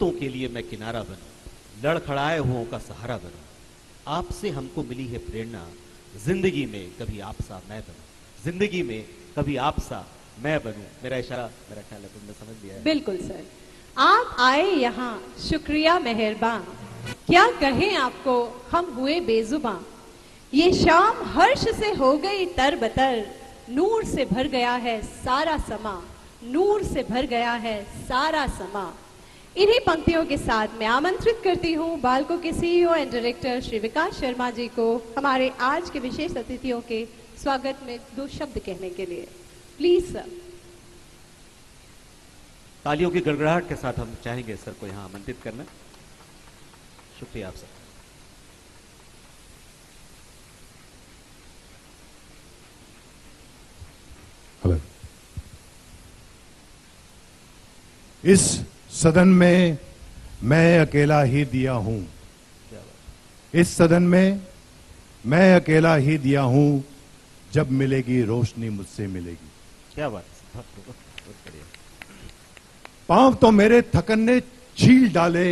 रिश्तों के लिए मैं किनारा बनूं, लड़खड़ाए हुओं का सहारा बनूं। आपसे हमको मिली है प्रेरणा, जिंदगी में कभी आप सा मैं बनूं, जिंदगी में कभी आप सा मैं बनूं। मेरा इशारा मेरा ख्याल है तुमने समझ लिया है। बिल्कुल सर, आप आए यहाँ, शुक्रिया मेहरबान, क्या कहें आपको, हम हुए बेजुबां। ये शाम हर्ष से हो गई तरबतर, नूर से भर गया है सारा समा, नूर से भर गया है सारा समा। इन्हीं पंक्तियों के साथ मैं आमंत्रित करती हूँ बाल्को के CEO and director Shri Vikas Sharma ji को हमारे आज के विशेष अतिथियों के स्वागत में 2 शब्द कहने के लिए। Please sir. तालियों की गड़गड़ाहट के साथ हम चाहेंगे सर को यहाँ आमंत्रित करना। शुक्रिया आप सर। इस सदन में मैं अकेला ही दिया हूं, इस सदन में मैं अकेला ही दिया हूं, जब मिलेगी रोशनी मुझसे मिलेगी। क्या बात है, बहुत बढ़िया। पांव तो मेरे थकन ने छील डाले,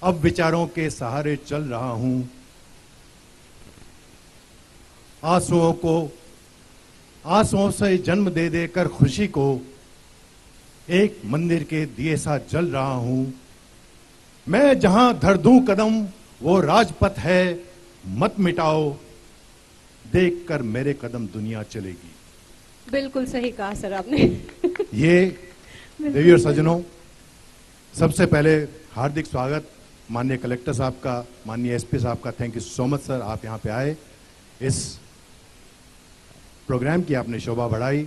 अब विचारों के सहारे चल रहा हूं। आंसुओं से जन्म दे देकर खुशी को एक मंदिर के दिए सा जल रहा हूं। मैं जहां धर दूं कदम वो राजपथ है, मत मिटाओ, देखकर मेरे कदम दुनिया चलेगी। बिल्कुल सही कहा सर आपने। ये देवी और सज्जनों, सबसे पहले हार्दिक स्वागत माननीय कलेक्टर साहब का, माननीय एसपी साहब का। Thank you so much sir, आप यहाँ पे आए, इस प्रोग्राम की आपने शोभा बढ़ाई।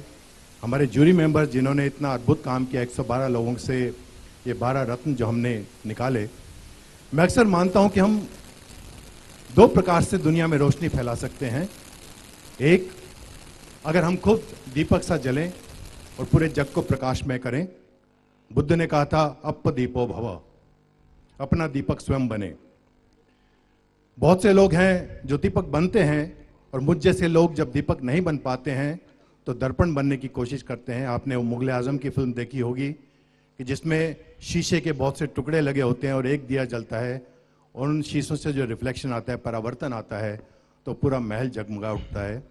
हमारे जूरी मेंबर्स जिन्होंने इतना अद्भुत काम किया, 112 लोगों से ये 12 रत्न जो हमने निकाले। मैं अक्सर मानता हूं कि हम 2 प्रकार से दुनिया में रोशनी फैला सकते हैं। एक, अगर हम खुद दीपक सा जलें और पूरे जग को प्रकाशमय करें। बुद्ध ने कहा था अप दीपो भव, अपना दीपक स्वयं बने। बहुत से लोग हैं जो दीपक बनते हैं, और मुझ जैसे लोग जब दीपक नहीं बन पाते हैं तो दर्पण बनने की कोशिश करते हैं। आपने वो मुगले आजम की फिल्म देखी होगी कि जिसमें शीशे के बहुत से टुकड़े लगे होते हैं और एक दिया जलता है, और उन शीशों से जो रिफ्लेक्शन आता है, परावर्तन आता है, तो पूरा महल जगमगा उठता है।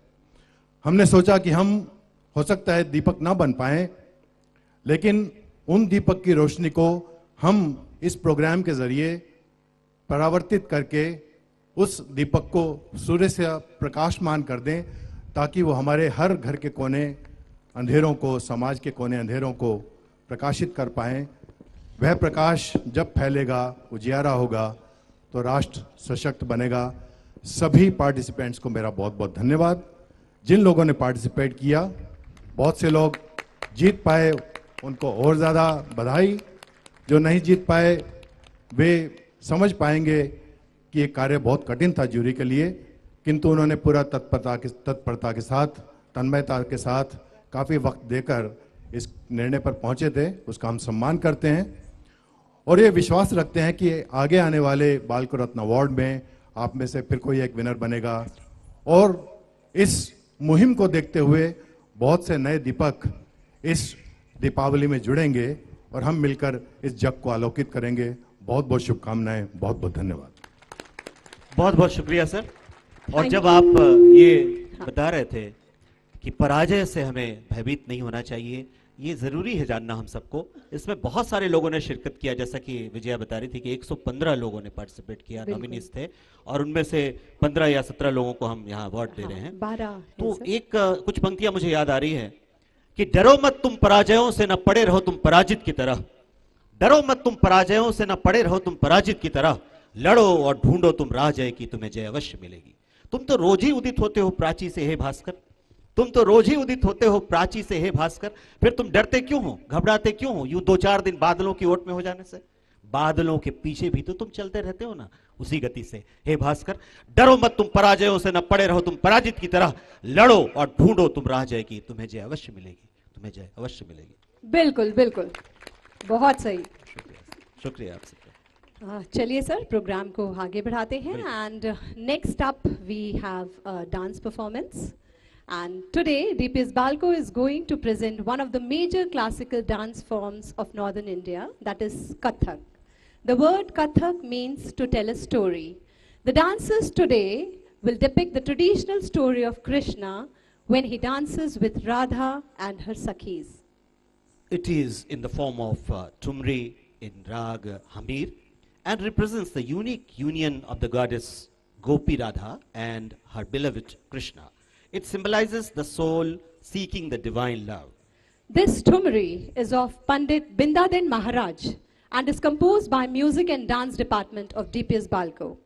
हमने सोचा कि हम हो सकता है दीपक ना बन पाए, लेकिन उन दीपक की रोशनी को हम इस प्रोग्राम के जरिए परावर्तित करके उस दीपक को सूर्य से प्रकाशमान कर दें, ताकि वो हमारे हर घर के कोने अंधेरों को, समाज के कोने अंधेरों को प्रकाशित कर पाएं। वह प्रकाश जब फैलेगा, उजियारा होगा, तो राष्ट्र सशक्त बनेगा। सभी पार्टिसिपेंट्स को मेरा बहुत बहुत धन्यवाद। जिन लोगों ने पार्टिसिपेट किया, बहुत से लोग जीत पाए, उनको और ज़्यादा बधाई। जो नहीं जीत पाए वे समझ पाएंगे कि ये कार्य बहुत कठिन था जूरी के लिए, किंतु उन्होंने पूरा तत्परता के साथ, तन्मयता के साथ, काफ़ी वक्त देकर इस निर्णय पर पहुंचे थे। उसका हम सम्मान करते हैं और ये विश्वास रखते हैं कि आगे आने वाले बाल्को रत्न अवार्ड में आप में से फिर कोई एक विनर बनेगा। और इस मुहिम को देखते हुए बहुत से नए दीपक इस दीपावली में जुड़ेंगे और हम मिलकर इस जग को आलोकित करेंगे। बहुत बहुत शुभकामनाएं, बहुत बहुत धन्यवाद। बहुत बहुत शुक्रिया सर। और जब आप ये बता रहे थे कि पराजय से हमें भयभीत नहीं होना चाहिए, ये जरूरी है जानना हम सबको। इसमें बहुत सारे लोगों ने शिरकत किया, जैसा कि विजया बता रही थी कि 115 लोगों ने पार्टिसिपेट किया, नॉमिनीज थे, और उनमें से 15 या 17 लोगों को हम यहाँ अवार्ड दे रहे हैं। 12 तो एक कुछ पंक्तियां मुझे याद आ रही है कि डरो मत तुम पराजयों से, न पड़े रहो तुम पराजित की तरह। डरो मत तुम पराजयों से, न पड़े रहो तुम पराजित की तरह। लड़ो और ढूंढो तुम राह जय की, तुम्हें जय अवश्य मिलेगी। तुम तो रोज ही उदित होते हो प्राची से हे भास्कर, तुम तो रोज ही उदित होते हो प्राची से हे भास्कर। फिर तुम डरते क्यों हो, घबराते क्यों हो, यूं 2-4 दिन बादलों की ओट में हो जाने से? बादलों के पीछे भी तो तुम चलते रहते हो ना, उसी गति से हे भास्कर। डरो मत तुम पराजयों से, न पड़े रहो तुम पराजित की तरह। लड़ो और ढूंढो तुम राह जय की, तुम्हें जय अवश्य मिलेगी, तुम्हें जय अवश्य मिलेगी। बिल्कुल बिल्कुल, बहुत सही, शुक्रिया आपसे। चलिए सर, प्रोग्राम को आगे बढ़ाते हैं। And next up we have dance performance And today, DPS Balco is going to present one of the major classical dance forms of northern India, that is Kathak. The word Kathak means to tell a story. The dancers today will depict the traditional story of Krishna when he dances with Radha and her Sakhis. It is in the form of Tumri in Rag Hamir and represents the unique union of the goddess Gopi Radha and her beloved Krishna. It symbolizes the soul seeking the divine love. This Tumri is of Pandit Bindaden Maharaj and is composed by Music and Dance Department of DPS Balco.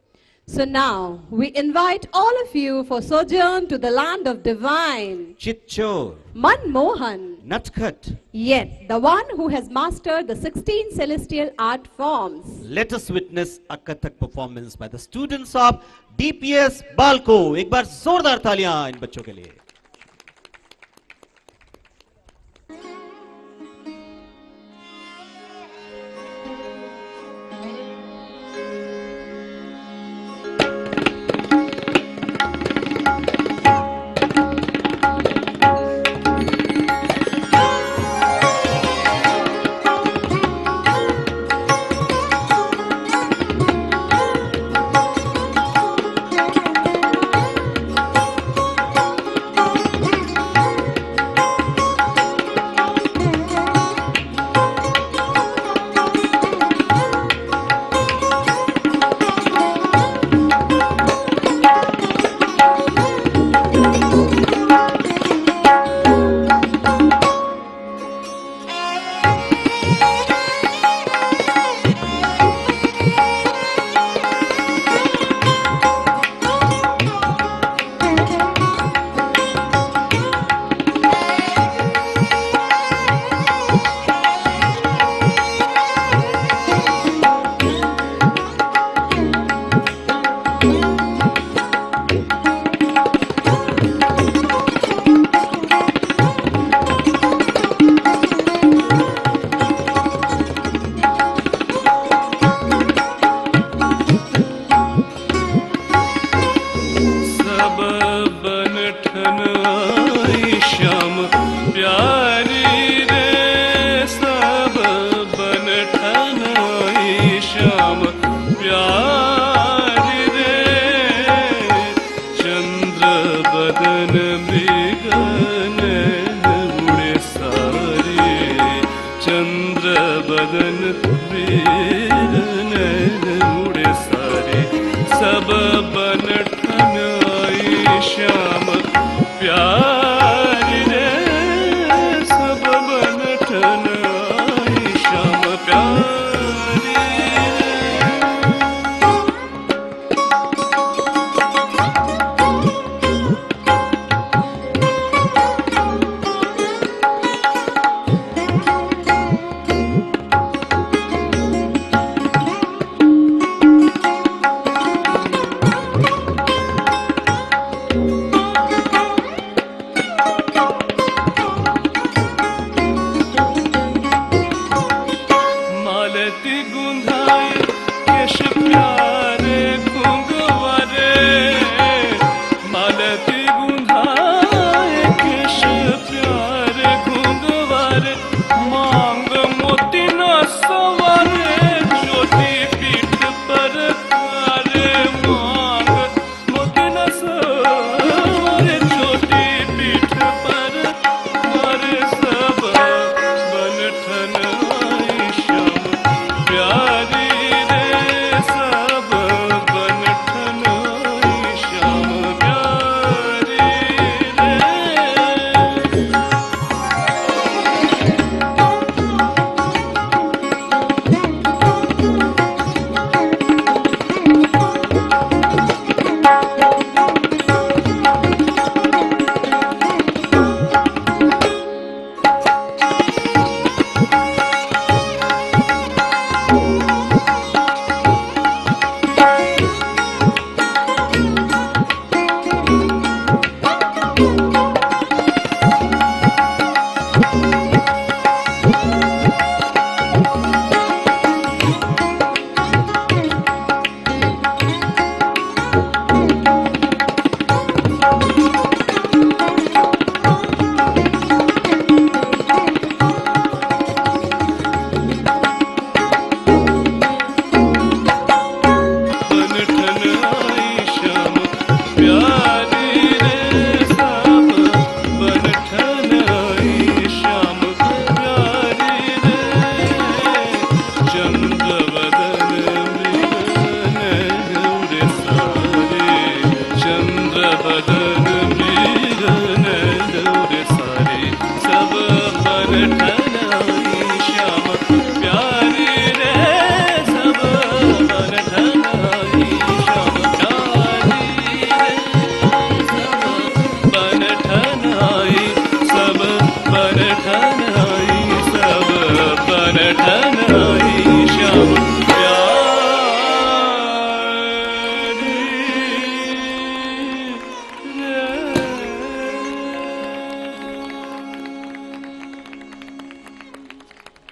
So now we invite all of you for sojourn to the land of divine, Chitchor, Manmohan, Natkhat. yet the one who has mastered the 16 celestial art forms. Let us witness a Kathak performance by the students of DPS Balco. एक बार जोरदार तालियां इन बच्चों के लिए.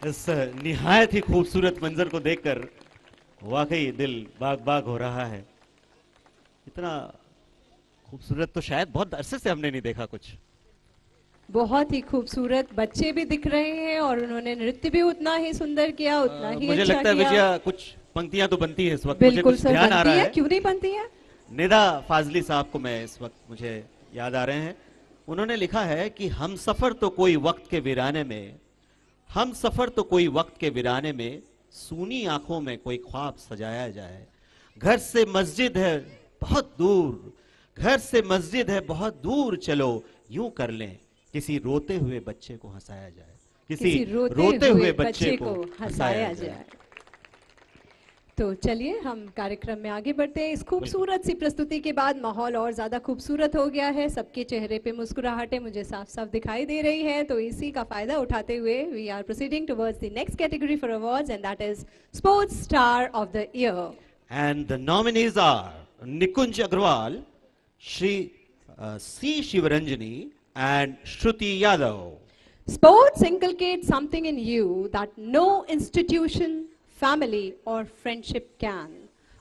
इस निहायत ही खूबसूरत मंजर को देखकर वाकई दिल बाग बाग हो रहा है। इतना खूबसूरत तो शायद बहुत अरसे से हमने नहीं देखा कुछ। बहुत ही खूबसूरत बच्चे भी दिख रहे हैं और उन्होंने नृत्य भी उतना ही सुंदर किया, उतना ही मुझे अच्छा लगता है किया। विजया कुछ पंक्तियां तो बनती है इस वक्त, मुझे बिल्कुल कुछ सर, ध्यान आ बनती रहा है, है। क्यों नहीं बनती है। निदा फाजली साहब को मैं इस वक्त मुझे याद आ रहे हैं। उन्होंने लिखा है कि हम सफर तो कोई वक्त के वीराने में, हम सफर तो कोई वक्त के वीराने में, सूनी आंखों में कोई ख्वाब सजाया जाए। घर से मस्जिद है बहुत दूर, घर से मस्जिद है बहुत दूर, चलो यूं कर लें किसी रोते हुए बच्चे को हंसाया जाए, किसी रोते हुए बच्चे को हंसाया जाए। तो चलिए हम कार्यक्रम में आगे बढ़ते हैं। इस खूबसूरत सी प्रस्तुति के बाद माहौल और ज्यादा खूबसूरत हो गया है, सबके चेहरे पे मुस्कुराहटें मुझे साफ साफ दिखाई दे रही है। तो इसी का फायदा उठाते हुए we are proceeding towards the next category for awards and that is sports star of the year. And the nominees are Nikunj Agrawal, Shri C. Shivaranjani and Shruti Yadav. Sports inculcate something in you that no institution, family or friendship can.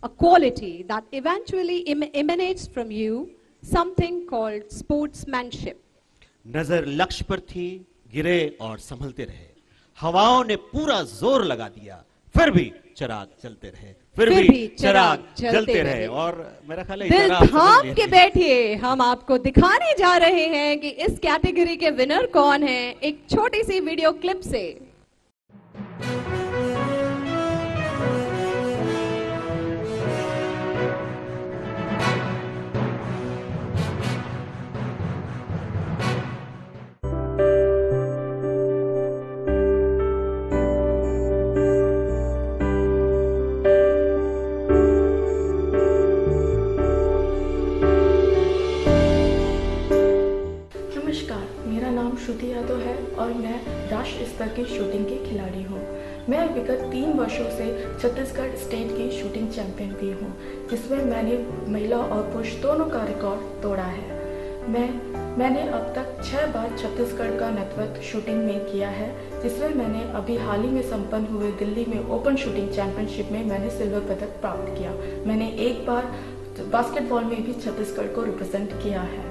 A quality that eventually emanates from you, something called sportsmanship. नजर लक्ष्य पर थी, गिरे और संभलते रहे। हवाओं ने पूरा जोर लगा दिया, फिर भी चिराग जलते रहे, फिर भी चिराग जलते रहे। और मेरा ख्याल है दिल इशारा आप समझ थाम लिए के थे। बैठिए, हम आपको दिखाने जा रहे हैं कि इस कैटेगरी के विनर कौन है, एक छोटी सी वीडियो क्लिप से। नमस्कार, मेरा नाम श्रुति यादव है और मैं राष्ट्रीय स्तर की शूटिंग की खिलाड़ी हूँ। मैं विगत 3 वर्षों से छत्तीसगढ़ स्टेट की शूटिंग चैंपियन भी हूँ, जिसमें मैंने महिला और पुरुष दोनों का रिकॉर्ड तोड़ा है। मैंने अब तक 6 बार छत्तीसगढ़ का नेतृत्व शूटिंग में किया है, जिसमें मैंने अभी हाल ही में संपन्न हुए दिल्ली में ओपन शूटिंग चैंपियनशिप में मैंने सिल्वर पदक प्राप्त किया। मैंने एक बार बास्केटबॉल में भी छत्तीसगढ़ को रिप्रेजेंट किया है।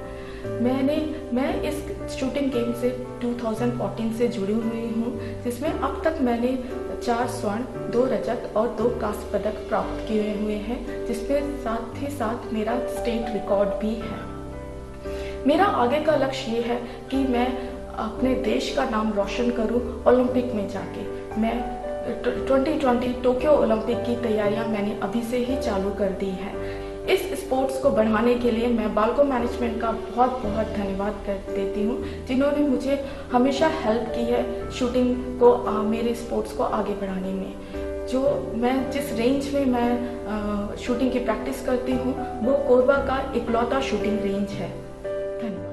मैं इस शूटिंग गेम से 2014 से जुड़ी हुई हूँ, जिसमें अब तक मैंने 4 स्वर्ण, 2 रजत और 2 कांस्य पदक प्राप्त किए हुए हैं, जिसमें साथ ही साथ मेरा स्टेट रिकॉर्ड भी है। मेरा आगे का लक्ष्य ये है कि मैं अपने देश का नाम रोशन करूं ओलंपिक में जाके। मैं 2020 टोक्यो ओलंपिक की तैयारियां मैंने अभी से ही चालू कर दी है। इस स्पोर्ट्स को बढ़ाने के लिए मैं बाल्को मैनेजमेंट का बहुत बहुत धन्यवाद कर देती हूँ, जिन्होंने मुझे हमेशा हेल्प की है शूटिंग को मेरे स्पोर्ट्स को आगे बढ़ाने में। जिस रेंज में मैं शूटिंग की प्रैक्टिस करती हूँ वो कोरबा का इकलौता शूटिंग रेंज है। धन्यवाद।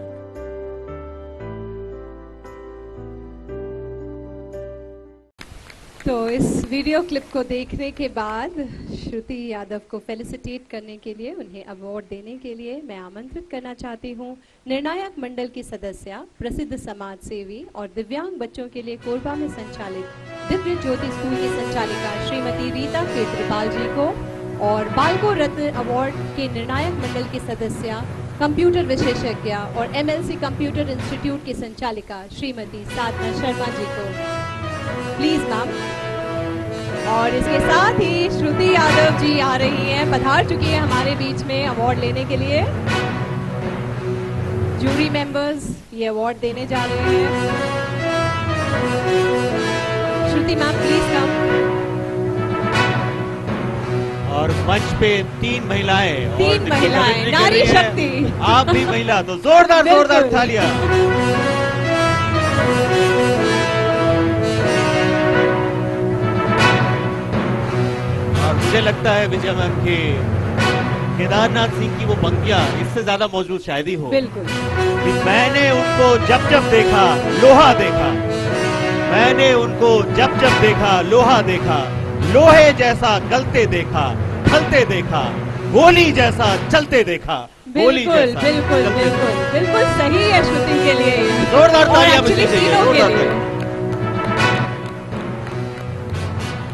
तो इस वीडियो क्लिप को देखने के बाद श्रुति यादव को फेलिसिटेट करने के लिए, उन्हें अवार्ड देने के लिए मैं आमंत्रित करना चाहती हूँ निर्णायक मंडल की सदस्य, प्रसिद्ध समाज सेवी और दिव्यांग बच्चों के लिए कोरबा में संचालित दिव्य ज्योति स्कूल की संचालिका श्रीमती रीता केतरपाल जी को, और बाल्को रत्न अवार्ड के निर्णायक मंडल की सदस्य, कंप्यूटर विशेषज्ञ और MLC कंप्यूटर इंस्टीट्यूट की संचालिका श्रीमती साधना शर्मा जी को। Please ma'am. और इसके साथ ही श्रुति यादव जी आ रही हैं, पधार चुकी है हमारे बीच में अवार्ड लेने के लिए। जूरी मेंबर्स ये अवार्ड देने जा रहे हैं। श्रुति मैम प्लीज कम। और मंच पे 3 महिलाएं, और 3 महिलाएं, नारी शक्ति। आप भी महिला, तो जोरदार जोरदार तालियां। और मुझे लगता है विजय मैम की केदारनाथ सिंह की वो पंक्तियां इससे ज्यादा मौजूद शायद ही हो। बिल्कुल। कि मैंने उनको जब जब देखा लोहा देखा, मैंने उनको जब जब देखा लोहा देखा, लोहे जैसा गलते देखा, फलते देखा, गोली जैसा चलते देखा। बिल्कुल बिल्कुल बिल्कुल बिल्कुल सही है श्रुति के लिए। जोरदार तालियां और actually बजनी चाहिए, तीनों के जोरदार लिए। तालियां।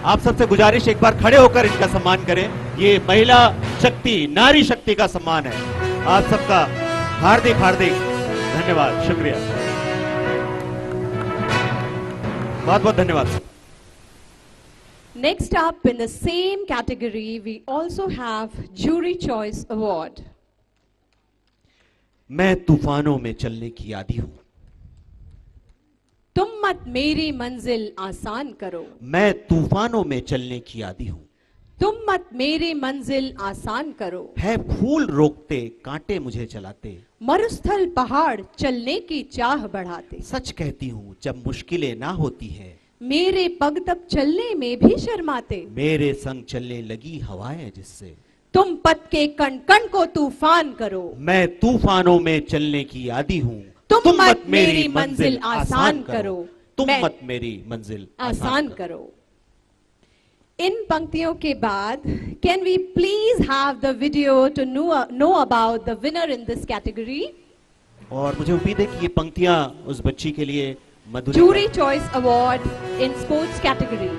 आप सबसे गुजारिश, एक बार खड़े होकर इनका सम्मान करें। ये महिला शक्ति, नारी शक्ति का सम्मान है। आप सबका हार्दिक हार्दिक धन्यवाद, शुक्रिया, बहुत बहुत धन्यवाद। Next up in the same category, we also have Jury Choice Award. मैं तूफानों में चलने की आदी हूं। तुम मत मेरी मंजिल आसान करो। मैं तूफानों में चलने की आदी हूं। तुम मत मेरी मंजिल आसान करो। है फूल रोकते, कांटे मुझे चलाते, मरुस्थल पहाड़ चलने की चाह बढ़ाते। सच कहती हूं जब मुश्किलें ना होती है, मेरे पग तब चलने में भी शर्माते। मेरे संग चलने लगी हवाएं जिससे, तुम पथ के कण कण को तूफान करो। मैं तूफानों में चलने की आदी हूं। तुम मत मेरी मंजिल आसान करो। तुम मत मेरी मंजिल आसान करो। इन पंक्तियों के बाद can we please have the video to know about the winner in this category. और मुझे उम्मीद है कि ये पंक्तियां उस बच्ची के लिए Madhur. Jury choice award in sports category.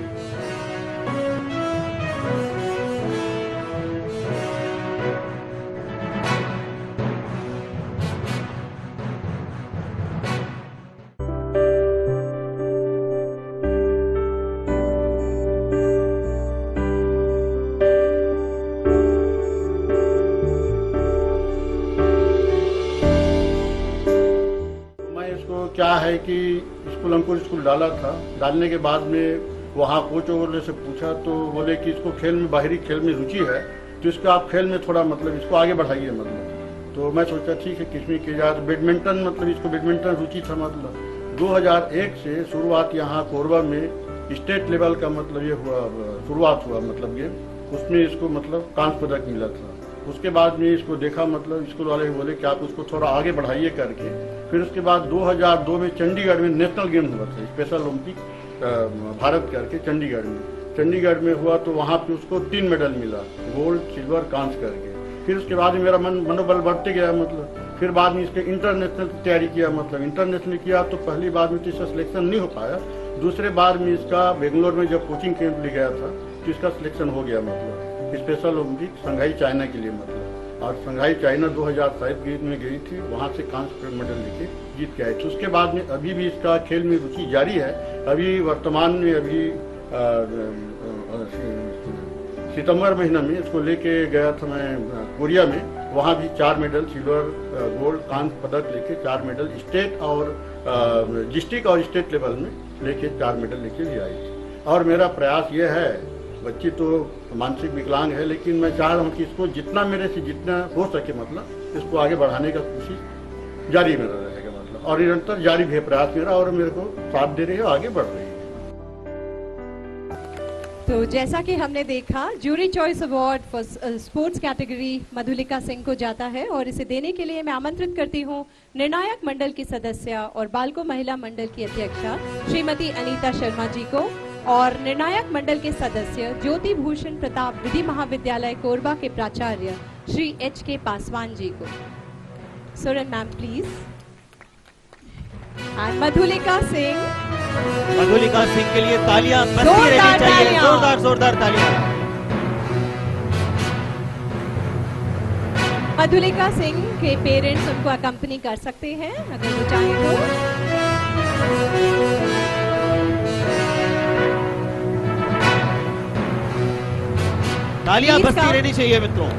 क्या है कि स्कूल अंकुर स्कूल डाला था, डालने के बाद में वहाँ कोच वगैरह से पूछा तो बोले कि इसको खेल में, बाहरी खेल में रुचि है तो इसको आप खेल में थोड़ा मतलब इसको आगे बढ़ाइए मतलब। तो मैं सोचा ठीक है किसमें किया जाए। तो बैडमिंटन मतलब इसको बैडमिंटन रुचि था मतलब। 2001 से शुरुआत यहाँ कोरबा में स्टेट लेवल का मतलब ये हुआ, शुरुआत हुआ मतलब ये, उसमें इसको मतलब कांस्य पदक मिला था। उसके बाद में इसको देखा मतलब स्कूल वाले बोले कि आप उसको थोड़ा आगे बढ़ाइए करके। फिर उसके बाद 2002 में चंडीगढ़ में नेशनल गेम हुआ था, स्पेशल ओलंपिक भारत करके चंडीगढ़ में हुआ। तो वहाँ पे उसको 3 मेडल मिला, गोल्ड, सिल्वर, कांस्य करके। फिर उसके बाद मेरा मनोबल बढ़ते गया मतलब। फिर बाद में इसके इंटरनेशनल की तैयारी किया मतलब। इंटरनेशनल किया तो पहली बार में तो इसका सिलेक्शन नहीं हो पाया। दूसरे बार में इसका बेंगलोर में जब कोचिंग कैंप ले गया था तो इसका सिलेक्शन हो गया मतलब स्पेशल ओलंपिक संघाई चाइना के लिए मतलब। और संघाई चाइना 2007 में गई थी, वहाँ से कांस्य मेडल लेके जीत के आई थी। उसके बाद में अभी भी इसका खेल में रुचि जारी है। अभी वर्तमान में अभी सितंबर महीना में इसको लेके गया था मैं कोरिया में, वहाँ भी 4 मेडल, सिल्वर, गोल्ड, कांस्य पदक लेके 4 मेडल स्टेट और डिस्ट्रिक्ट और स्टेट लेवल में लेके 4 मेडल लेके भी आई थी। और मेरा प्रयास ये है, बच्ची तो मानसिक विकलांग है लेकिन मैं चाह रहा हूँ कि इसको जितना मेरे से जितना हो सके मतलब इसको आगे बढ़ाने का कोशिश जारी मेरा रहेगा मतलब। और निरंतर जारी भी है प्रयास मेरा, और मेरे को साथ दे रही है, आगे बढ़ रही है। तो जैसा कि हमने देखा, jury choice award for sports category Madhulika Singh को जाता है। और इसे देने के लिए मैं आमंत्रित करती हूँ निर्णायक मंडल की सदस्य और बालको महिला मंडल की अध्यक्षा श्रीमती अनीता शर्मा जी को, और निर्णायक मंडल के सदस्य ज्योति भूषण प्रताप विधि महाविद्यालय कोरबा के प्राचार्य श्री H.K. पासवान जी को। सुरन ma'am please. And Madhulika Singh के लिए तालियां बजती रहनी चाहिए, जोरदार जोरदार तालियां। मधुलिका सिंह के पेरेंट्स उनको अकम्पनी कर सकते हैं अगर वो चाहें तो। तालियां बजती रहनी चाहिए मित्रों।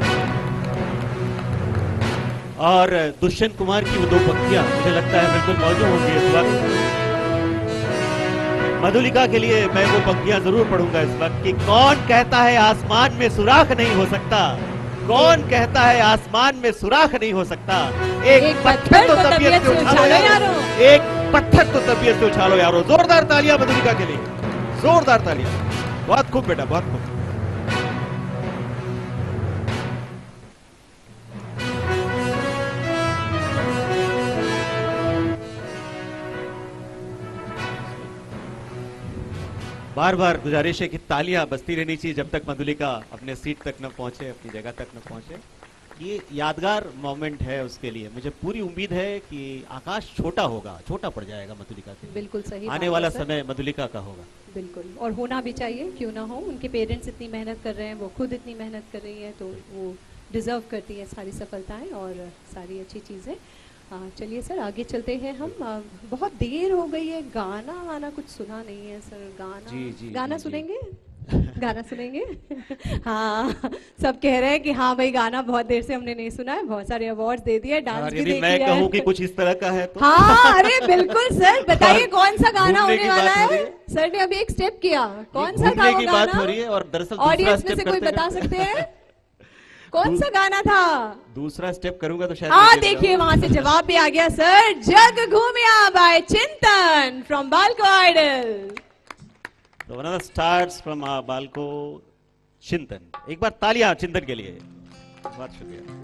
और दुष्यंत कुमार की वो 2 पंक्तियां मुझे लगता है बिल्कुल मौजूद होंगी इस वक्त। मधुलिका के लिए मैं वो पंक्तियां जरूर पढ़ूंगा इस वक्त कि कौन कहता है आसमान में सुराख नहीं हो सकता, कौन कहता है आसमान में सुराख नहीं हो सकता। एक पत्थर तो तबीयत से उछालो यारो, एक पत्थर तो तबीयत से उछालो यारो। जोरदार तालियां मधुलिका के लिए, जोरदार तालियां। बहुत खूब बेटा, बहुत खूब। बार बार गुजारिश है कि तालियां बजती रहनी चाहिए जब तक मधुलिका अपने सीट तक न पहुंचे, अपनी जगह तक न पहुंचे। ये यादगार मोमेंट है उसके लिए। मुझे पूरी उम्मीद है कि आकाश छोटा होगा, छोटा पड़ जाएगा मधुलिका के लिए। बिल्कुल सही आने बात वाला है सर। समय मधुलिका का होगा। बिल्कुल, और होना भी चाहिए, क्यों ना हो। उनके पेरेंट्स इतनी मेहनत कर रहे हैं, वो खुद इतनी मेहनत कर रही है, तो वो डिजर्व करती है सारी सफलताएं और सारी अच्छी चीज़ें। चलिए सर आगे चलते हैं हम। बहुत देर हो गई है, गाना वाना कुछ सुना नहीं है सर। गाना जी, गाना जी, सुनेंगे? गाना सुनेंगे? हाँ, सब कह रहे हैं कि हाँ भाई गाना बहुत देर से हमने नहीं सुना है, बहुत सारे अवार्ड्स दे दिए, डांस भी यदि देख मैं लिया कहूँ है। कि कुछ इस तरह का है तो हाँ, अरे बिल्कुल सर, बताइए कौन सा गाना घूमने होने की वाला बात हो रही है? है। सर ने अभी एक स्टेप किया, कौन ये सा था घूमने वो की बात गाना? हो रही है और दरअसल दूसरा ऑडियंस में स्टेप से कोई करते बता करते- सकते हैं कौन सा गाना था? दूसरा स्टेप करूंगा तो शायद हाँ मैं गिर देखिए जाऊं। वहां से जवाब भी आ गया sir. Jag Ghoomeya by Chintan from Balco idol. तो one of the stars from Balco Chintan. एक बार तालियां चिंतन के लिए। बहुत शुक्रिया।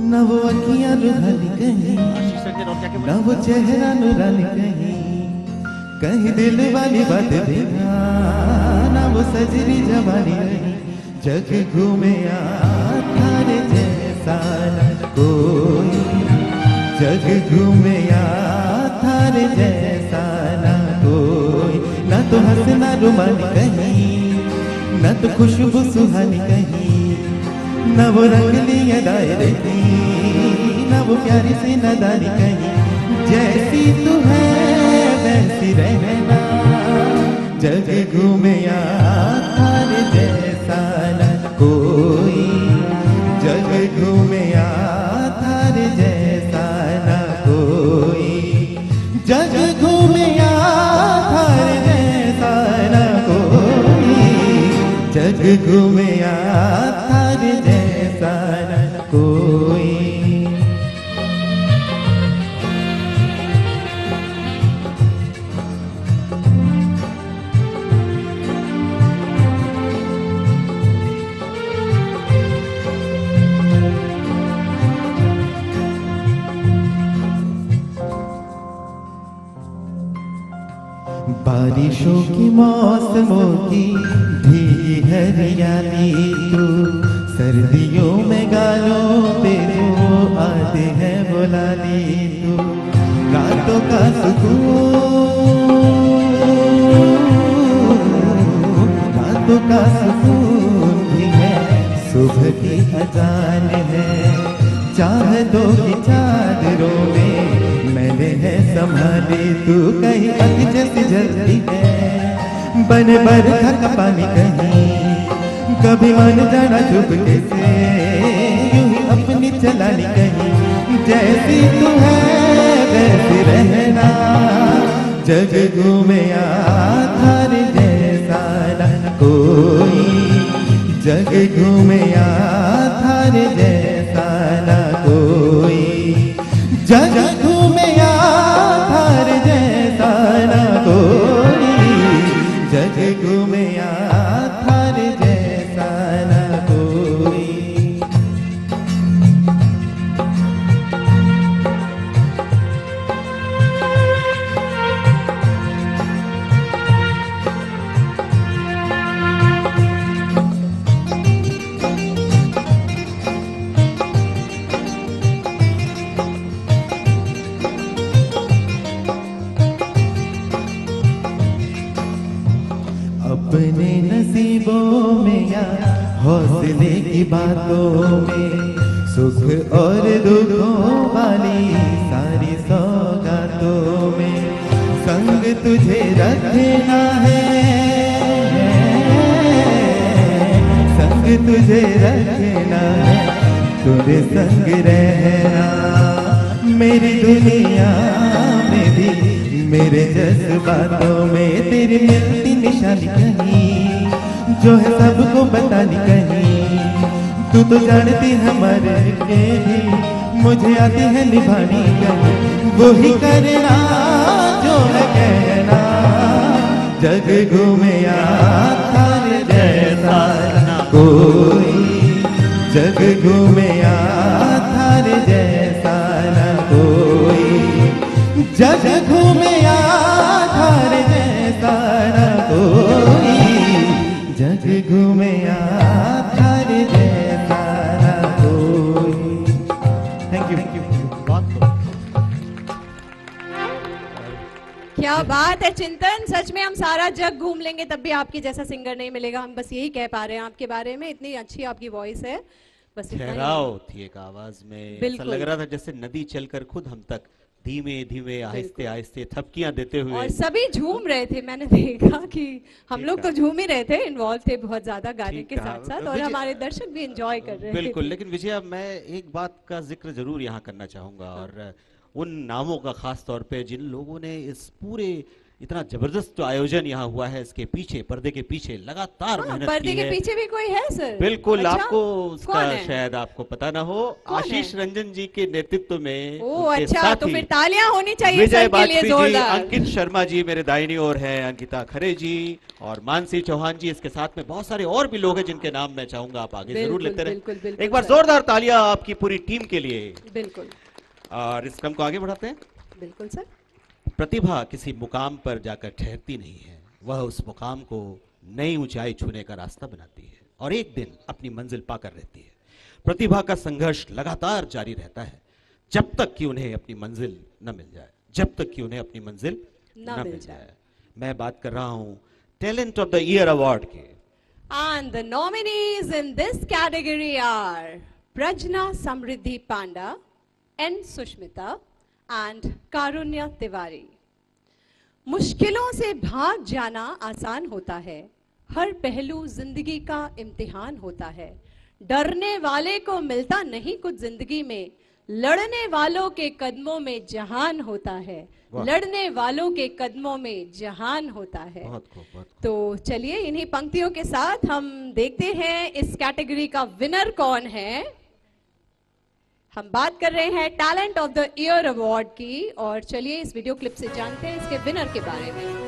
न वो अखियां रुहानी कहीं, आशीष रंजन और क्या क्या न वो चेहरा नूरानी कहीं, कहीं दिल वाली बात बिना, न वो सजरी जवानी नहीं। जग घूमे थारे जैसा न कोई, जग घूमे थारे जैसा न कोई। न तो हंसना रुमानी कहीं, न तो खुशबू सुहानी कहीं, न वो रंगली दायरे की, न वो प्यारी सी नदानी कहीं। जैसी तू है वैसी रहना, जग घूमे थारे जैसा न कोई, जग घूमे थारे जैसा न कोई, जग घूमे थारे जैसा न कोई, जग घूमे थारे जैसा न कोई। बारिशों की मौसमों की भीगी हरियाली तू, सर्दियों में गालों पे जो आते हैं बुलाली तू। रातों का सुकून, रातों का सुकून भी है, सुबह की अजान है। चाहतों की चादरों में मैंने है संभाली तू, कहीं अग जैसी जल्दी है, बन बरखा का पानी कहीं, कभी मन जाना चुपके से, यूं ही अपनी चलानी कहीं। जैसी तू है वैसी रहना, जग घूमे थारे जैसा न कोई, जग घूमे थारे जैसा न कोई, जग घूमे थारे जैसा न कोई, जग घूमे थारे जैसा न कोई। अपने नसीबों में या हौसले की बातों में, सुख और दुखों वाली सारी सौगातों में, संग तुझे रखना है, संग तुझे रखना है, तेरे संग रहना। मेरी दुनिया में भी मेरे जज्बातों में तेरी मिलती निशानी कहीं, जो है सबको बतानी कहीं। तू तो जानती हमारे के भी मुझे आती है निभानी कहीं। वही करना जो है कहना, जग घूमे थारे जैसा ना कोई, जग घूमे थारे जैसा ना कोई, जग घूमे थारे जैसा ना कोई, जग घूमे थारे जैसा ना कोई। Thank you. क्या बात है चिंतन, सच में हम सारा जग घूम लेंगे तब भी आपके जैसा सिंगर नहीं मिलेगा। हम बस यही कह पा रहे हैं आपके बारे में, इतनी अच्छी आपकी वॉइस है। बस इतना ही। ठहराव थी एक आवाज में, ऐसा बिल्कुल। लग रहा था जैसे नदी चलकर खुद हम तक धीमे धीमे आहिस्ते आहिस्ते थपकियां देते हुए। और सभी झूम रहे थे, मैंने देखा कि हम लोग तो झूम ही रहे थे, इन्वॉल्व थे बहुत ज्यादा गाने ठीक के कहा। साथ साथ, और विजय- हमारे दर्शक भी एंजॉय कर रहे थे। बिल्कुल, लेकिन विजया मैं एक बात का जिक्र जरूर यहाँ करना चाहूंगा, और उन नामों का खास तौर पे जिन लोगों ने इस पूरे इतना जबरदस्त जो आयोजन यहाँ हुआ है, इसके पीछे, पर्दे के पीछे लगातार हाँ, मेहनत पर्दे की के है। पीछे भी कोई है सर? बिल्कुल, अच्छा? आपको उसका कौन है? शायद आपको पता ना हो। कौन आशीष है? रंजन जी के नेतृत्व में ओ उनके अच्छा, तो साथी फिर तालियां होनी चाहिए विजय सर के लिए बाजपेयी जी, जोरदार। अंकित शर्मा जी मेरे दाहिनी ओर है, अंकिता खरे जी और मानसी चौहान जी, इसके साथ में बहुत सारे और भी लोग हैं जिनके नाम मैं चाहूंगा आप आगे जरूर बिल्कुल, लेते रहे। बिल्कुल, बिल्कुल, एक बार सर। जोरदार तालियां आपकी पूरी टीम के लिए। बिल्कुल और इस क्रम को आगे बढ़ाते हैं। बिल्कुल सर। प्रतिभा किसी मुकाम पर जाकर ठहरती नहीं है, वह उस मुकाम को नई ऊंचाई छूने का रास्ता बनाती है और एक दिन अपनी मंजिल पाकर रहती है। प्रतिभा का संघर्ष लगातार जारी रहता है जब तक कि उन्हें अपनी मंजिल न मिल जाए, जब तक कि उन्हें अपनी मंजिल न मिल जाए। मैं बात कर रहा हूं talent of the year award के। And the nominees in this category are Prajna Samriddhi Panda, N. Sushmita, and Karunya Tiwari. मुश्किलों से भाग जाना आसान होता है, हर पहलू जिंदगी का इम्तिहान होता है। डरने वाले को मिलता नहीं कुछ जिंदगी में, लड़ने वालों के कदमों में जहान होता है, लड़ने वालों के कदमों में जहान होता है। बहुत खूब, बहुत खूब। तो चलिए इन्हीं पंक्तियों के साथ हम देखते हैं इस कैटेगरी का विनर कौन है। हम बात कर रहे हैं talent of the year award की, और चलिए इस वीडियो क्लिप से जानते हैं इसके विनर के बारे में।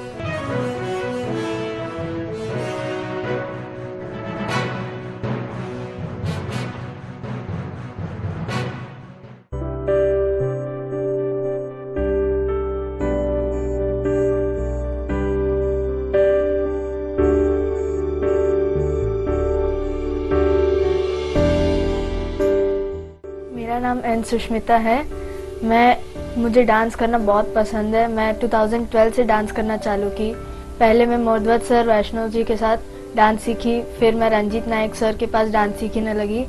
मेरा नाम एन सुष्मिता है। मुझे डांस करना बहुत पसंद है। मैं 2012 से डांस करना चालू की। पहले मैं मोर्ध्वत सर वैष्णव जी के साथ डांस सीखी, फिर मैं रंजीत नायक सर के पास डांस सीखने लगी।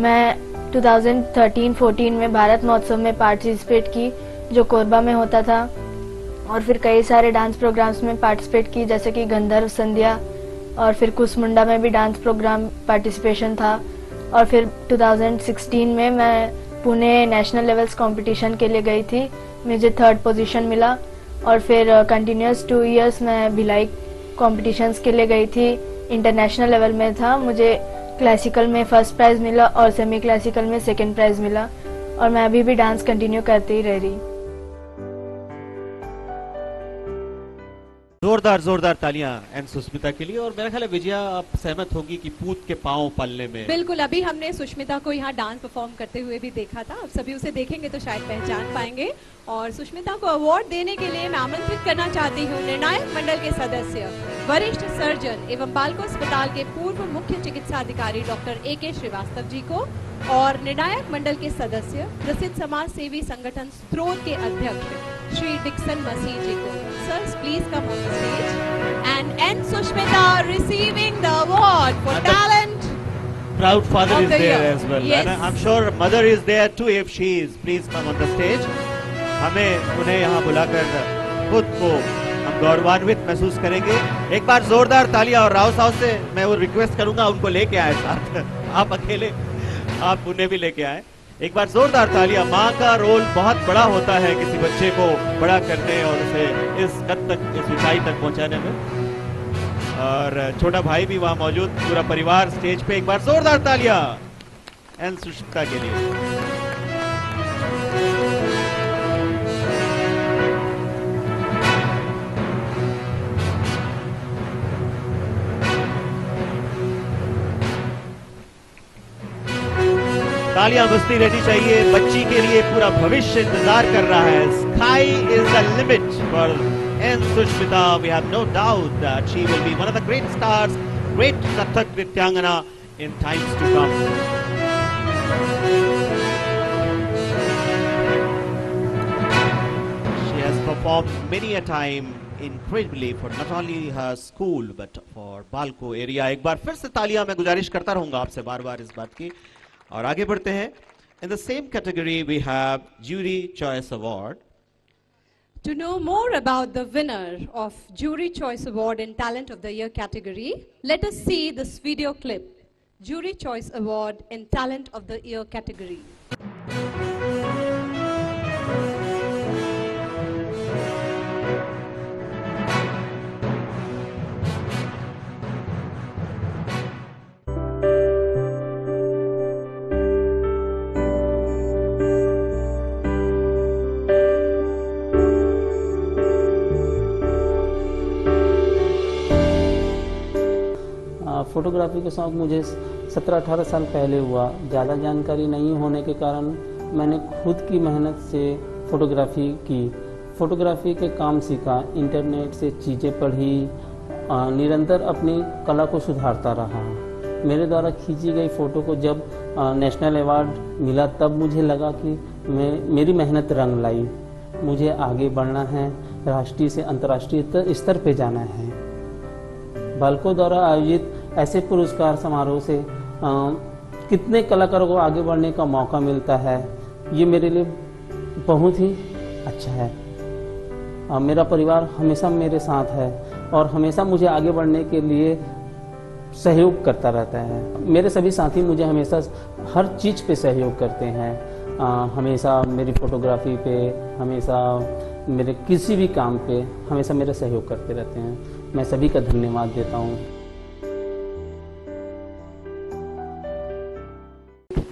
मैं 2013-14 में भारत महोत्सव में पार्टिसिपेट की जो कोरबा में होता था, और फिर कई सारे डांस प्रोग्राम्स में पार्टिसिपेट की जैसे कि गंधर्व संध्या, और फिर कुसमुंडा में भी डांस प्रोग्राम पार्टिसिपेशन था। और फिर 2016 में मैं पुणे नेशनल लेवल्स कंपटीशन के लिए गई थी, मुझे 3rd पोजीशन मिला। और फिर कंटिन्यूस 2 इयर्स मैं भिलाई कॉम्पिटिशन्स के लिए गई थी, इंटरनेशनल लेवल में था, मुझे क्लासिकल में 1st प्राइज मिला और सेमी क्लासिकल में 2nd प्राइज मिला, और मैं अभी भी डांस कंटिन्यू करते ही रह रही। जोरदार जोरदार तालियां एन सुष्मिता के लिए। और मेरा ख्याल है विजया आप सहमत होगी कि पूत के पांव पालने में। बिल्कुल, अभी हमने सुष्मिता को यहाँ डांस परफॉर्म करते हुए भी देखा था, अब सभी उसे देखेंगे तो शायद पहचान पाएंगे। और सुष्मिता को अवार्ड देने के लिए मैं आमंत्रित करना चाहती हूँ निर्णायक मंडल के सदस्य, वरिष्ठ सर्जन एवं बालको अस्पताल के पूर्व मुख्य चिकित्सा अधिकारी डॉक्टर A.K. श्रीवास्तव जी को, और निर्णायक मंडल के सदस्य प्रसिद्ध समाज सेवी संगठन स्त्रोत के अध्यक्ष श्री डिक्सन मसीह जी को। Sirs, please come on the stage. And N. Sushmita receiving the award for And the talent. Proud father Of is the there year. as well. Yes. And I'm sure mother is there too if she is. Please come on the stage. हमें उन्हें यहाँ बुलाकर खुद को हम गौरवान्वित महसूस करेंगे। एक बार जोरदार तालियां। और राव साहब से मैं वो रिक्वेस्ट करूंगा उनको लेके आए साथ। आप अकेले, आप उन्हें भी लेके आए। एक बार जोरदार तालियां। माँ का रोल बहुत बड़ा होता है किसी बच्चे को बड़ा करने और उसे इस कद तक, इस ऊंचाई तक पहुंचाने में। और छोटा भाई भी वहां मौजूद, पूरा परिवार स्टेज पे। एक बार जोरदार तालियां एन सुष्मिता के लिए। तालियां बजती रहनी चाहिए। बच्ची के लिए पूरा भविष्य इंतजार कर रहा है। Sky is the limit for N Sushmita. We have no doubt that she will be one of the great stars, great kathak नृत्यांगना in times to come. She has performed many a time incredibly for not only her school but for BALCO area. एक बार फिर से तालियां मैं गुजारिश करता रहूंगा आपसे बार बार इस बात की। और आगे बढ़ते हैं। In the same category we have Jury Choice Award. To know more about the winner of Jury Choice Award in Talent of the Year category, let us see this video clip. Jury Choice Award in Talent of the Year category. Photography का शौक़ मुझे 17-18 साल पहले हुआ। ज़्यादा जानकारी नहीं होने के कारण मैंने खुद की मेहनत से फ़ोटोग्राफी की। फ़ोटोग्राफी के काम सीखा, इंटरनेट से चीज़ें पढ़ी, निरंतर अपनी कला को सुधारता रहा। मेरे द्वारा खींची गई फ़ोटो को जब नेशनल अवार्ड मिला तब मुझे लगा कि मेरी मेहनत रंग लाई। मुझे आगे बढ़ना है, राष्ट्रीय से अंतर्राष्ट्रीय स्तर पे जाना है। बालको द्वारा आयोजित ऐसे पुरस्कार समारोह से कितने कलाकारों को आगे बढ़ने का मौका मिलता है, ये मेरे लिए बहुत ही अच्छा है। मेरा परिवार हमेशा मेरे साथ है और हमेशा मुझे आगे बढ़ने के लिए सहयोग करता रहता है। मेरे सभी साथी मुझे हमेशा हर चीज़ पे सहयोग करते हैं। हमेशा मेरी फोटोग्राफी पे, हमेशा मेरे किसी भी काम पे हमेशा मेरा सहयोग करते रहते हैं। मैं सभी का धन्यवाद देता हूँ।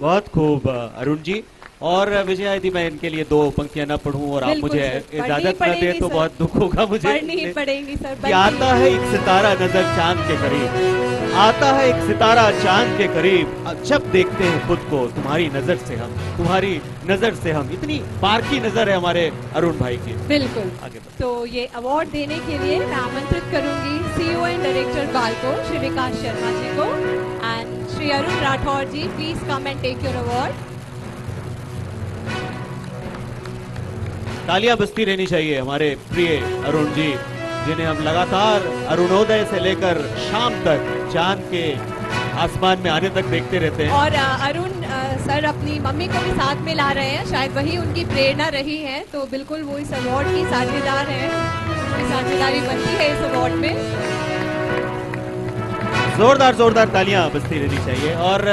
बहुत खूब अरुण जी। और विजया यदि मैं इनके लिए दो पंक्तियां न पढ़ूं और आप मुझे इजाजत न दें तो बहुत दुख होगा मुझे। पढ़नी ही पड़ेगी सर। कि आता है एक सितारा नजर चांद के करीब, आता है एक सितारा चांद के करीब, जब देखते हैं खुद को तुम्हारी नजर से हम, तुम्हारी नजर से हम। इतनी बारकी नजर है हमारे अरुण भाई की। बिल्कुल। तो ये अवार्ड देने के लिए मैं आमंत्रित करूंगी CEO and director Balco Shri Vikas Sharma ji को। And Shri Arun Rathore ji, please come and take your award. तालियां बजती रहनी चाहिए हमारे प्रिय अरुण जी, जिन्हें हम लगातार अरुणोदय से लेकर शाम तक चांद के आसमान में आने तक देखते रहते हैं। और अरुण सर अपनी मम्मी को भी साथ में ला रहे हैं, शायद वही उनकी प्रेरणा रही है, तो बिल्कुल वो इस अवार्ड की साझेदार है, साझेदारी बनती है इस अवार्ड में। जोरदार जोरदार तालियां बजती रहनी चाहिए। और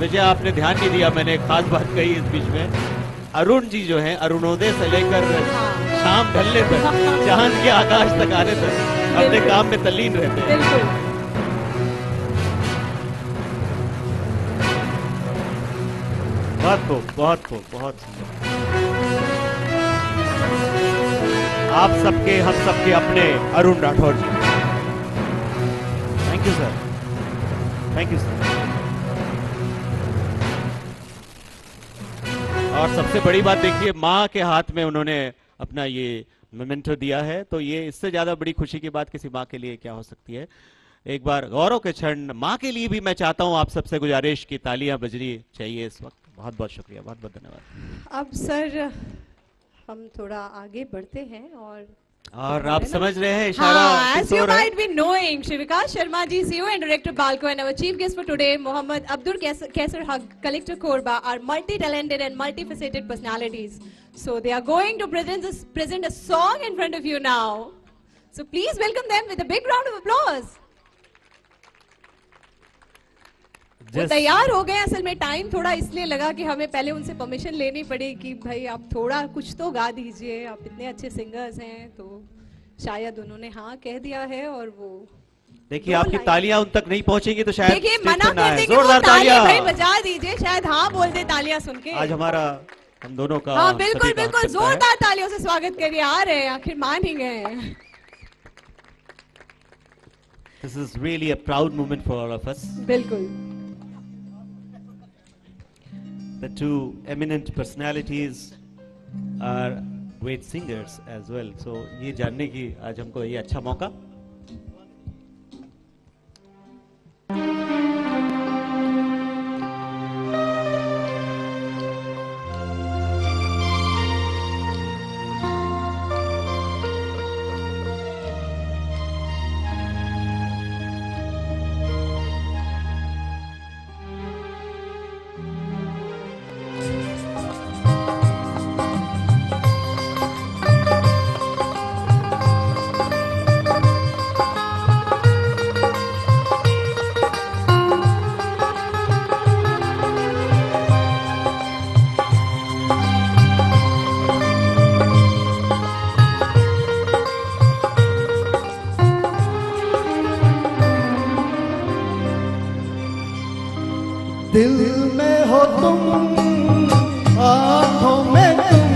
विजया आपने ध्यान नहीं दिया, मैंने एक खास बात कही इस बीच में। अरुण जी जो हैं अरुणोदय से लेकर शाम ढलने तक, चांद के आकाश तक आने तक अपने काम में तल्लीन रहते हैं। बहुत खूब, बहुत खूब, बहुत सुंदर। आप सबके, हम सबके अपने Arun Rathore ji. Thank you sir, thank you sir. और सबसे बड़ी बात देखिए, माँ के हाथ में उन्होंने अपना ये मोमेंटो दिया है, तो ये इससे ज्यादा बड़ी खुशी की बात किसी माँ के लिए क्या हो सकती है। एक बार गौरव के क्षण माँ के लिए भी मैं चाहता हूँ, आप सबसे गुजारिश की तालियां बजनी चाहिए इस वक्त। बहुत बहुत शुक्रिया, बहुत बहुत धन्यवाद। अब सर हम थोड़ा आगे बढ़ते हैं और आप समझ रहे हैं इशारा। As you might be knowing, Shri Vikas Sharma ji, CEO and Director Balko, and our chief guest for today, Mohammad Abdur Kaisar Haq, Collector Korba, are multi-talented and multifaceted personalities. So they are going to present a song in front of you now. So please welcome them with a big round of applause. Just- तैयार हो गए। असल में time थोड़ा इसलिए लगा कि हमें पहले उनसे परमिशन लेनी पड़ी कि भाई आप थोड़ा कुछ तो गा दीजिए, आप इतने अच्छे सिंगर्स हैं। तो शायद उन्होंने हाँ कह दिया है और वो देखिए दो आपकी लाइन। तालियां उन तक नहीं पहुंचेंगी तो शायद देखिए स्टेज मना पर ना कर आए। दे कि वो जोरदार तालियां भाई तालियां। बजा दीजिए, शायद हाँ बोल दे तालियां सुन के। आज हमारा हम दोनों का हाँ बिल्कुल सभी का बिल्कुल, हक बनता है। जोरदार तालियों से स्वागत करिए। आ रहे हैं, आखिर मान ही गए हैं। This is really a proud moment for all of us. बिल्कुल। The two eminent personalities are great singers as well. So ये जानने की आज हमको ये अच्छा मौका। दिल में हो तुम, आँखों में तुम,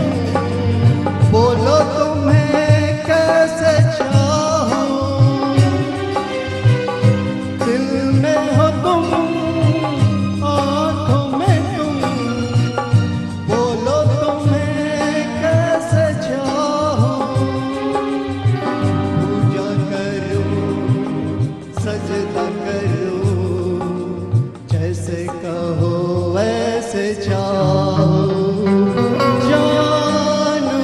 बोलो तुम्हें कैसे चाहूं। दिल में हो तुम, आँखों में तुम, बोलो तुम्हें कैसे चाहूं। पूजा करूं, सजदा करूं, जैसे कहो वैसे चाहूं। जानू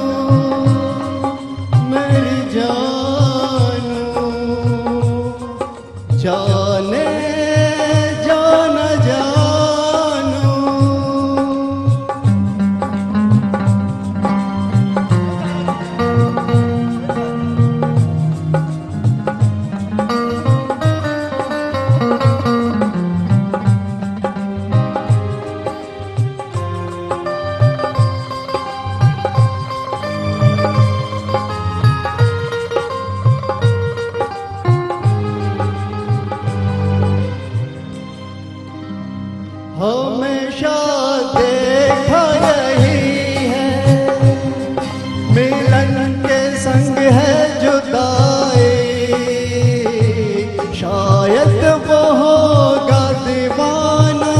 मेरी जानू, जाने जाना जानू। हमेशा देखा यही है, मिलन के संग है जुदाई। शायद वो होगा दीवाना,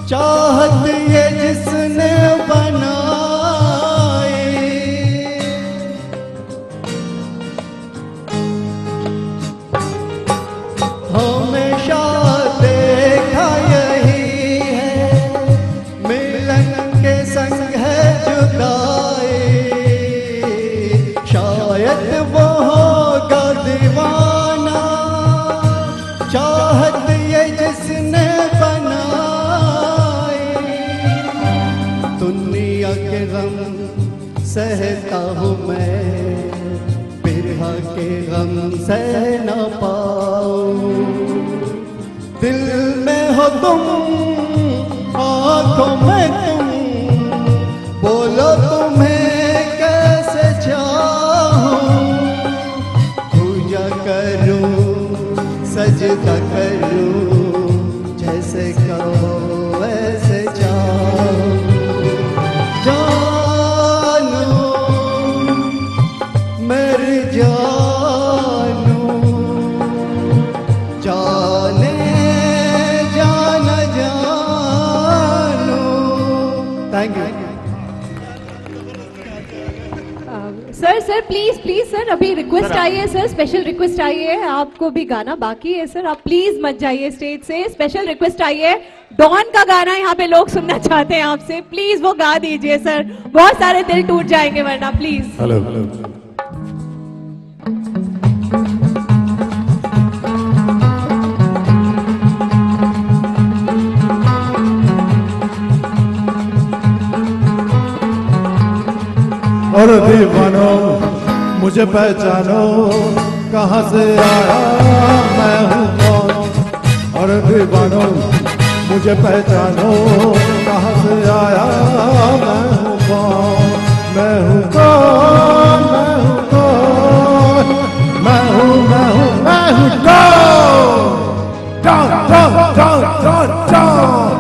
चाहत ये जिसने बनाई। हमेशा देखा यही है, मिलन के संग है जुदाई। शायद वो होगा दीवाना, चाहत ये जिसने बनाई। दुनिया के गम सहता हूँ मैं, बिरहा के गम सह न पाऊं। दिल में हो तुम, आँखों में तुम, बोलो तुम्हें कैसे चाहूं। पूजा करूं, सजदा करूं, जैसे कहो वैसे चाहूं। जानू मेरी जानू, जाने जाना जानू। Thank you. Sir please please sir, अभी रिक्वेस्ट आई है सर, स्पेशल रिक्वेस्ट आई है। आपको भी गाना बाकी है सर, आप प्लीज मत जाइए स्टेज से। स्पेशल रिक्वेस्ट आई है, डॉन का गाना यहाँ पे लोग सुनना चाहते हैं आपसे, प्लीज वो गा दीजिए सर। बहुत सारे दिल टूट जाएंगे वरना, प्लीज। हेलो और दीवानो मुझे पहचानो, कहाँ से आया मैं हूँ कौन। और दीवानो मुझे पहचानो, कहाँ से आया मैं हूँ कौन, मैं हूँ कौन, मैं हूँ कौन, मैं हूँ मैं हूँ मैं हूँ कौन। डॉन डॉन डॉन डॉन डॉन।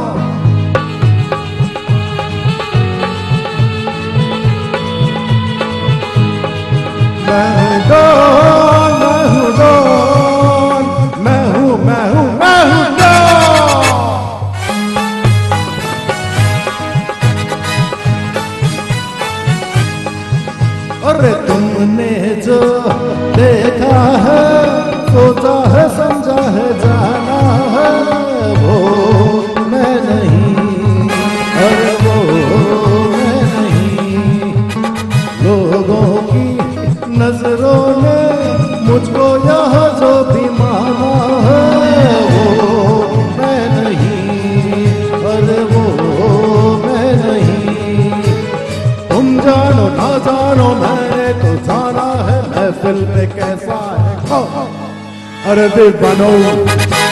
मैं हूँ डॉन, मैं हूँ डॉन, मैं हूँ मैं हूँ मैं हूँ डॉन। अरे तुमने जो देखा है, सोचा है, समझा है, जाना है, वो मैं नहीं, अरे वो मैं नहीं। लोगों की नजरों ने मुझको यहाँ जो भी माना है, वो मैं नहीं, अरे वो मैं नहीं। तुम जानो ना जानो, मैंने तो जाना है महफिल में कैसा है। अरे दीवानो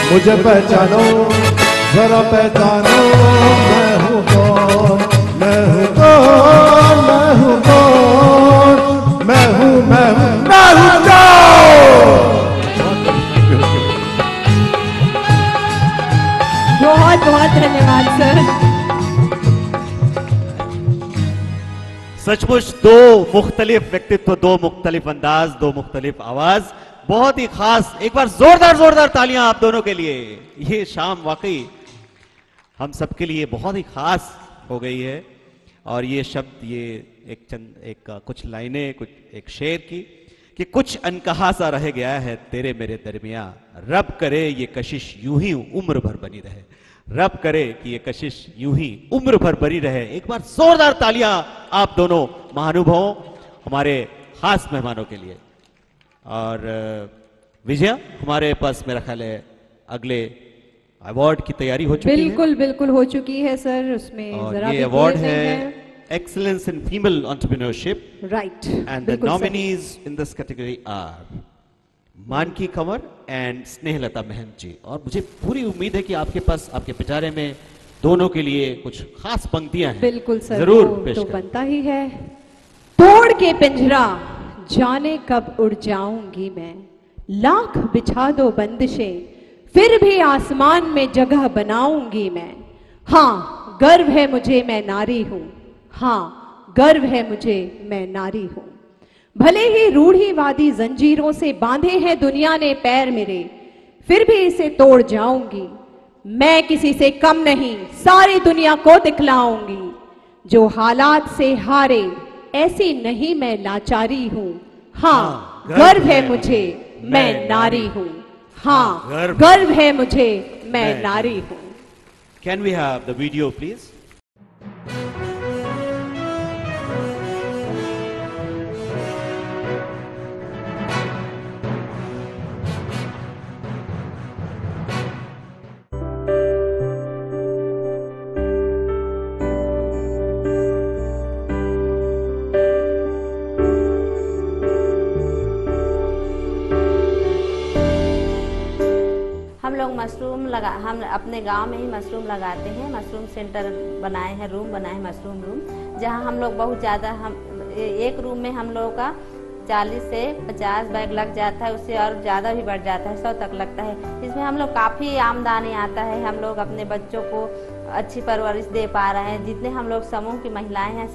मुझे पहचानो, जरा पहचानो, मैं हूँ कौन, मैं हूँ कौन, मैं हूँ कौन, मैं हूँ मैं हूँ मैं हूँ कौन। बहुत बहुत धन्यवाद सर। सचमुच दो मुख्तलिफ व्यक्तित्व, दो मुख्तलिफ अंदाज, दो मुख्तलिफ आवाज, बहुत ही खास। एक बार जोरदार जोरदार तालियां आप दोनों के लिए। ये शाम वाकई हम सबके लिए बहुत ही खास हो गई है। और ये शब्द, ये कुछ लाइनें, कुछ एक शेर की कि कुछ अनकहा सा रह गया है तेरे मेरे दरमिया, रब करे ये कशिश यूं ही उम्र भर बनी रहे। रब करे कि ये कशिश यूं ही उम्र भर बनी रहे। एक बार जोरदार तालियां आप दोनों महानुभावों, हमारे खास मेहमानों के लिए। और विजया, हमारे पास मेरा ख्याल है अगले अवार्ड की तैयारी हो चुकी है। बिल्कुल बिल्कुल हो चुकी है सर। उसमें जरा ये भी अवार्ड देर नहीं है excellence in female entrepreneurship, right. And the nominees in this category are Manki Kanwar and Snehlata Mahant ji. और मुझे पूरी उम्मीद है कि आपके पास, आपके पिटारे में दोनों के लिए कुछ खास पंक्तियां हैं। बिल्कुल सर, जरूर वो पेश तो करें। बनता ही है। तोड़ के पिंजरा जाने कब उड़ जाऊंगी मैं, लाख बिछा दो बंदिशें फिर भी आसमान में जगह बनाऊंगी मैं। हाँ गर्व है मुझे मैं नारी हूं, हाँ गर्व है मुझे मैं नारी हूं। भले ही रूढ़िवादी जंजीरों से बांधे हैं दुनिया ने पैर मेरे, फिर भी इसे तोड़ जाऊंगी। मैं किसी से कम नहीं, सारी दुनिया को दिखलाऊंगी। जो हालात से हारे ऐसी नहीं मैं लाचारी हूं, हाँ गर्व है मुझे मैं नारी हूं, हाँ गर्व है मुझे मैं नारी हूं। Can we have the video please? हम अपने गांव में ही मशरूम लगाते हैं। मशरूम सेंटर बनाए हैं, रूम बनाए हैं, मशरूम रूम, जहां हम लोग बहुत ज़्यादा, हम एक रूम में हम लोगों का 40 से 50 बैग लग जाता है, उससे और ज़्यादा भी बढ़ जाता है, 100 तक लगता है। इसमें हम लोग काफ़ी आमदनी आता है। हम लोग अपने बच्चों को अच्छी परवरिश दे पा रहे हैं। जितने हम लोग समूह की महिलाएं हैं,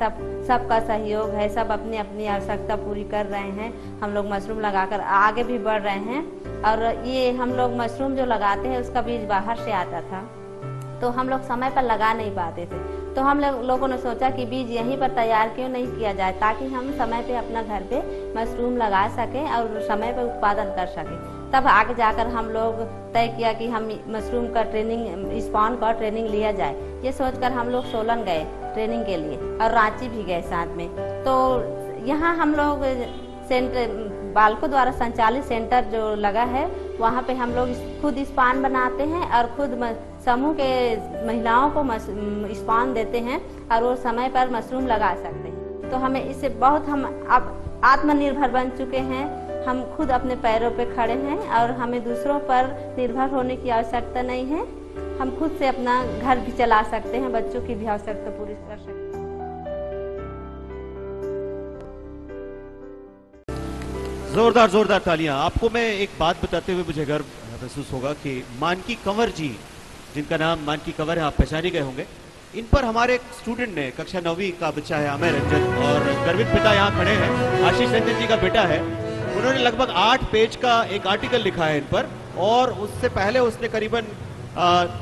सबका सहयोग है, सब अपनी अपनी आवश्यकता पूरी कर रहे हैं। हम लोग मशरूम लगाकर आगे भी बढ़ रहे हैं। और ये हम लोग मशरूम जो लगाते हैं उसका बीज बाहर से आता था, तो हम लोग समय पर लगा नहीं पाते थे। तो हम लोगों ने सोचा कि बीज यहीं पर तैयार क्यों नहीं किया जाए, ताकि हम समय पे अपना घर पे मशरूम लगा सकें और समय पे उत्पादन कर सकें। तब आगे जाकर हम लोग तय किया कि हम मशरूम का ट्रेनिंग, स्पॉन का ट्रेनिंग लिया जाए। ये सोचकर हम लोग सोलन गए ट्रेनिंग के लिए और रांची भी गए साथ में। तो यहाँ हम लोग सेंटर, बालको द्वारा संचालित सेंटर जो लगा है, वहाँ पे हम लोग खुद स्पान बनाते हैं और खुद समूह के महिलाओं को स्पान देते हैं और वो समय पर मशरूम लगा सकते हैं। तो हमें इससे बहुत, हम अब आत्मनिर्भर बन चुके हैं। हम खुद अपने पैरों पे खड़े हैं और हमें दूसरों पर निर्भर होने की आवश्यकता नहीं है। हम खुद से अपना घर भी चला सकते हैं, बच्चों की भी आवश्यकता पूरी कर सकते हैं। जोरदार जोरदार तालियां। आपको मैं एक बात बताते हुए मुझे गर्व महसूस होगा कि मानकी कंवर जी, जिनका नाम मानकी कंवर है, आप पहचाने गए होंगे। इन पर हमारे एक स्टूडेंट ने, कक्षा 9वीं का बच्चा है अमय रंजन, और गर्वित पिता यहाँ खड़े हैं, आशीष रंजन जी का बेटा है। उन्होंने लगभग 8 पेज का एक आर्टिकल लिखा है इन पर, और उससे पहले उसने करीबन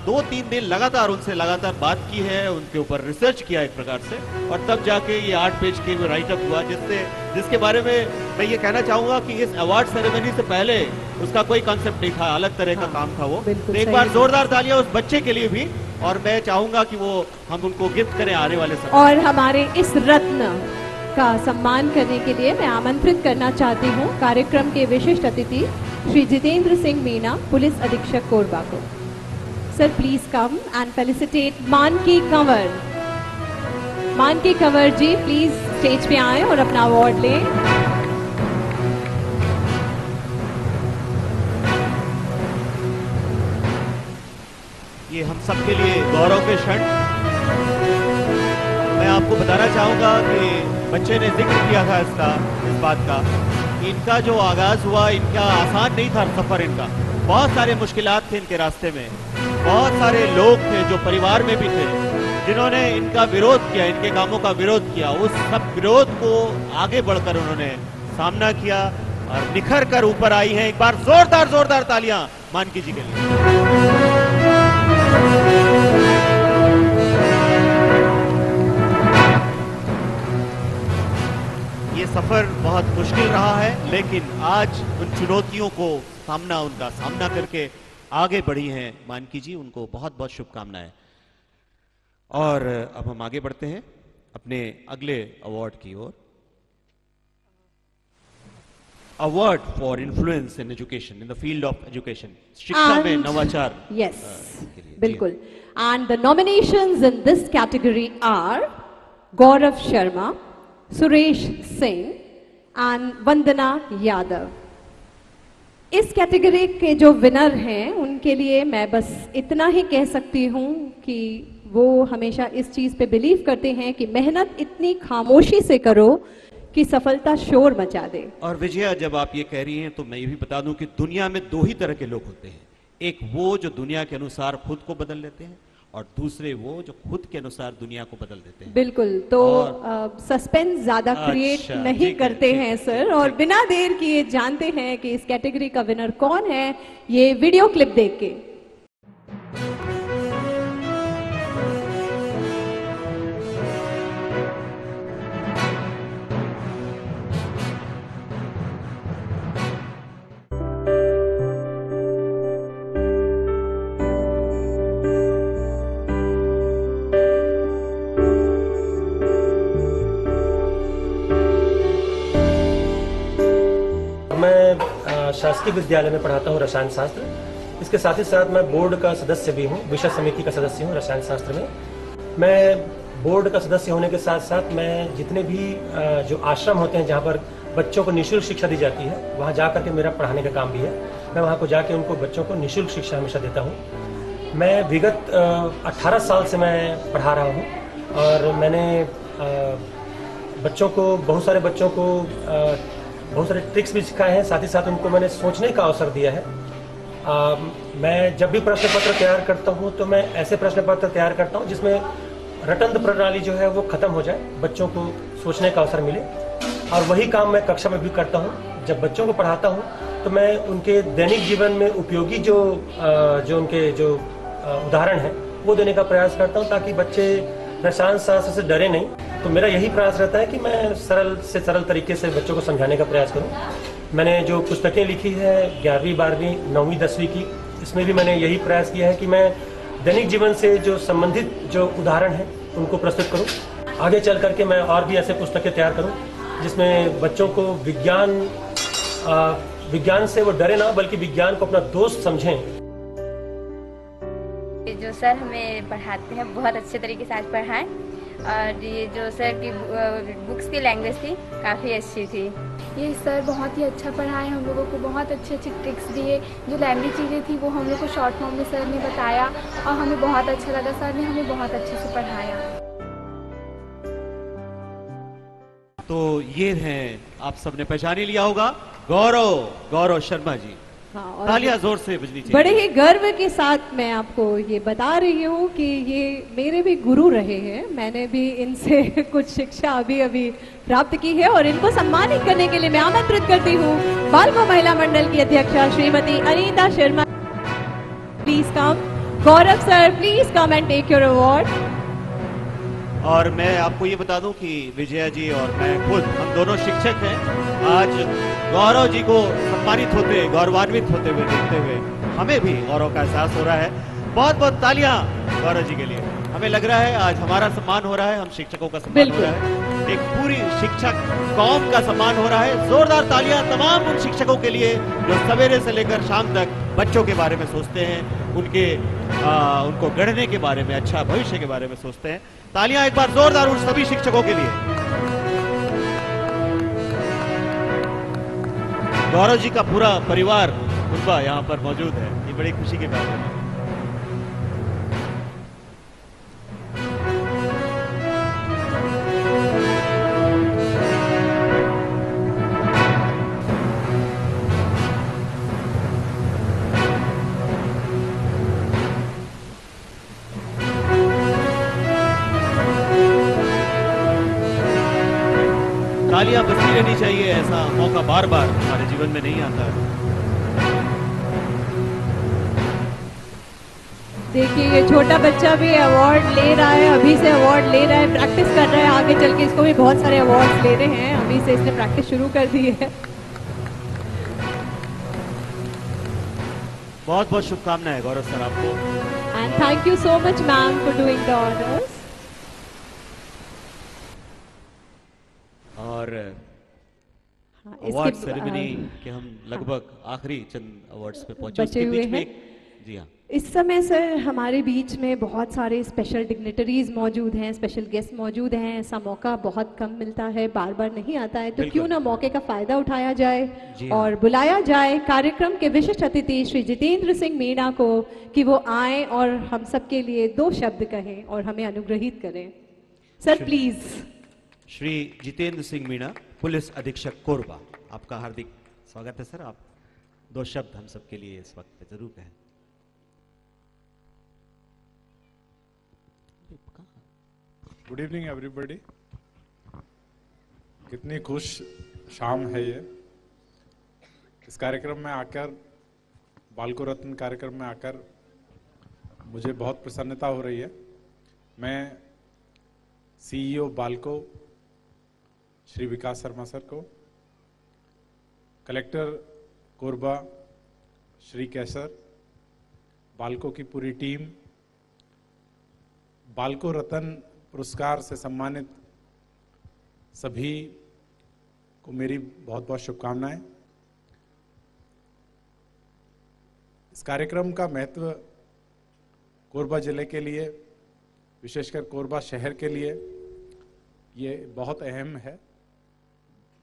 2-3 दिन लगातार उनसे बात की है, उनके ऊपर रिसर्च किया एक प्रकार से, और तब जाके ये 8 पेज के राइटअप हुआ, जिसके बारे में मैं ये कहना चाहूंगा कि इस अवार्ड सेरेमनी से पहले उसका कोई कॉन्सेप्ट नहीं था, अलग तरह का काम था वो। तो एक बार जोरदार तालियां उस बच्चे के लिए भी, और मैं चाहूंगा कि वो हम उनको गिफ्ट करें आने वाले समय। और हमारे इस रत्न का सम्मान करने के लिए मैं आमंत्रित करना चाहती हूँ कार्यक्रम के विशिष्ट अतिथि श्री जितेंद्र सिंह मीणा, पुलिस अधीक्षक कोरबा को। Sir, please come and felicitate मानकी कंवर। मानकी कंवर जी प्लीज स्टेज पे आए और अपना अवार्ड लें। ये हम सब के लिए गौरव के क्षण। मैं आपको बताना चाहूंगा कि बच्चे ने जिक्र किया था इस बात का, इनका जो आगाज हुआ, इनका आसान नहीं था सफर इनका। बहुत सारे मुश्किलात थे इनके रास्ते में, बहुत सारे लोग थे जो परिवार में भी थे जिन्होंने इनका विरोध किया, इनके कामों का विरोध किया। उस सब विरोध को आगे बढ़कर उन्होंने सामना किया और निखर कर ऊपर आई हैं। एक बार जोरदार जोरदार तालियां मानकी जी के लिए। ये सफर बहुत मुश्किल रहा है, लेकिन आज उन चुनौतियों को उनका सामना करके आगे बढ़ी हैं मानकी जी, उनको बहुत बहुत शुभकामनाएं। और अब हम आगे बढ़ते हैं अपने अगले अवार्ड की ओर। Award for influence in education, in the field of education, शिक्षा में नवाचार। यस, बिल्कुल। And the nominations in this category are Gaurav Sharma, Suresh Singh and Vandana Yadav. इस कैटेगरी के जो विनर हैं उनके लिए मैं बस इतना ही कह सकती हूँ कि वो हमेशा इस चीज पे बिलीव करते हैं कि मेहनत इतनी खामोशी से करो कि सफलता शोर मचा दे। और विजया, जब आप ये कह रही हैं तो मैं ये भी बता दूं कि दुनिया में 2 ही तरह के लोग होते हैं। एक वो जो दुनिया के अनुसार खुद को बदल लेते हैं, और दूसरे वो जो खुद के अनुसार दुनिया को बदल देते हैं। बिल्कुल। तो सस्पेंस ज्यादा क्रिएट नहीं करते हैं सर, और बिना देर किए जानते हैं कि इस कैटेगरी का विनर कौन है, ये वीडियो क्लिप देख के। शासकीय विद्यालय में पढ़ाता हूँ रसायन शास्त्र। इसके साथ ही साथ मैं बोर्ड का सदस्य भी हूँ, विषय समिति का सदस्य हूँ रसायन शास्त्र में। मैं बोर्ड का सदस्य होने के साथ साथ मैं जितने भी जो आश्रम होते हैं जहाँ पर बच्चों को निःशुल्क शिक्षा दी जाती है, वहाँ जा करके मेरा पढ़ाने का काम भी है। मैं वहाँ को जाके उनको बच्चों को निःशुल्क शिक्षा हमेशा देता हूँ। मैं विगत 18 साल से मैं पढ़ा रहा हूँ, और मैंने बच्चों को, बहुत सारे बच्चों को बहुत सारे ट्रिक्स भी सिखाए हैं, साथ ही साथ उनको मैंने सोचने का अवसर दिया है। मैं जब भी प्रश्न पत्र तैयार करता हूँ तो मैं ऐसे प्रश्न पत्र तैयार करता हूँ जिसमें रटंत प्रणाली जो है वो खत्म हो जाए, बच्चों को सोचने का अवसर मिले। और वही काम मैं कक्षा में भी करता हूँ। जब बच्चों को पढ़ाता हूँ तो मैं उनके दैनिक जीवन में उपयोगी जो उनके जो उदाहरण है वो देने का प्रयास करता हूँ, ताकि बच्चे रसायन शास्त्र से डरे नहीं। तो मेरा यही प्रयास रहता है कि मैं सरल से सरल तरीके से बच्चों को समझाने का प्रयास करूं। मैंने जो पुस्तकें लिखी है 11वीं 12वीं 9वीं 10वीं की, इसमें भी मैंने यही प्रयास किया है कि मैं दैनिक जीवन से जो संबंधित जो उदाहरण है उनको प्रस्तुत करूं। आगे चल करके मैं और भी ऐसे पुस्तकें तैयार करूं जिसमें बच्चों को विज्ञान से वो डरे ना, बल्कि विज्ञान को अपना दोस्त समझें। जो सर हमें पढ़ाते हैं बहुत अच्छे तरीके से आज पढ़ाएं, और ये जो सर की बुक्स की लैंग्वेज थी काफ़ी अच्छी थी। ये सर बहुत ही अच्छा पढ़ाए, हम लोगों को बहुत अच्छे अच्छे ट्रिक्स दिए। जो लैंग्वेज चीज़ें थी वो हम लोग को शॉर्ट फॉर्म में सर ने बताया और हमें बहुत अच्छा लगा। सर ने हमें बहुत अच्छे से पढ़ाया। तो ये हैं, आप सबने पहचान ही लिया होगा, गौरव शर्मा जी। हाँ, और तालियां जोर से बजनी चाहिए। बड़े ही गर्व के साथ मैं आपको ये बता रही हूँ कि ये मेरे भी गुरु रहे हैं। मैंने भी इनसे कुछ शिक्षा अभी प्राप्त की है और इनको सम्मानित करने के लिए मैं आमंत्रित करती हूँ बालको महिला मंडल की अध्यक्षा Shrimati Anita Sharma. Please come. Gaurav sir, please come and take your award. और मैं आपको ये बता दूं कि विजया जी और मैं खुद, हम दोनों शिक्षक हैं। आज गौरव जी को सम्मानित होते, गौरवान्वित होते हुए देखते हुए हमें भी गौरव का एहसास हो रहा है। बहुत बहुत तालियां गौरव जी के लिए। हमें लग रहा है आज हमारा सम्मान हो रहा है, हम शिक्षकों का सम्मान हो रहा है, एक पूरी शिक्षक कौम का सम्मान हो रहा है। जोरदार तालियां तमाम उन शिक्षकों के लिए जो सवेरे से लेकर शाम तक बच्चों के बारे में सोचते हैं, उनको गढ़ने के बारे में, अच्छा भविष्य के बारे में सोचते हैं। तालियां एक बार जोरदार उन सभी शिक्षकों के लिए। गौरव जी का पूरा परिवार उनका यहाँ पर मौजूद है, ये बड़ी खुशी की बात है। तालियां बजती रहनी चाहिए, ऐसा मौका बार बार हमारे जीवन में नहीं आता है। देखिए ये छोटा बच्चा भी अवार्ड ले रहा है, अभी से अवार्ड ले रहा है, प्रैक्टिस कर रहा है, आगे चल के इसको भी बहुत सारे अवार्ड्स ले रहे हैं। अभी से इसने प्रैक्टिस शुरू कर दी है। बहुत बहुत शुभकामनाएं गौरव सर आपको। And thank you so much ma'am for doing the honours. और अवार्ड सेरेमनी के हम लगभग आखिरी चंद अवार्ड्स पे पहुंचे, उसके बीच में जी हाँ, इस समय सर हमारे बीच में बहुत सारे स्पेशल डिग्नेटरीज मौजूद हैं, स्पेशल गेस्ट मौजूद हैं। ऐसा मौका बहुत कम मिलता है, बार बार नहीं आता है, तो क्यों ना मौके का फायदा उठाया जाए और बुलाया जाए कार्यक्रम के विशिष्ट अतिथि श्री जितेंद्र सिंह मीणा को कि वो आए और हम सबके लिए 2 शब्द कहें और हमें अनुग्रहित करें। Sir please. Shri Jitendra Singh Meena, police अधीक्षक कोरबा, आपका हार्दिक स्वागत है सर। आप 2 शब्द हम सबके लिए इस वक्त पे जरूर कहें। Good evening everybody. कितनी खुश शाम है ये। इस कार्यक्रम में आकर, बालको रत्न कार्यक्रम में आकर मुझे बहुत प्रसन्नता हो रही है। मैं सीईओ बालको श्री विकास शर्मा सर को, कलेक्टर कोरबा श्री कैसर, बालको की पूरी टीम, बालको रत्न पुरस्कार से सम्मानित सभी को मेरी बहुत बहुत शुभकामनाएं। इस कार्यक्रम का महत्व कोरबा जिले के लिए, विशेषकर कोरबा शहर के लिए ये बहुत अहम है।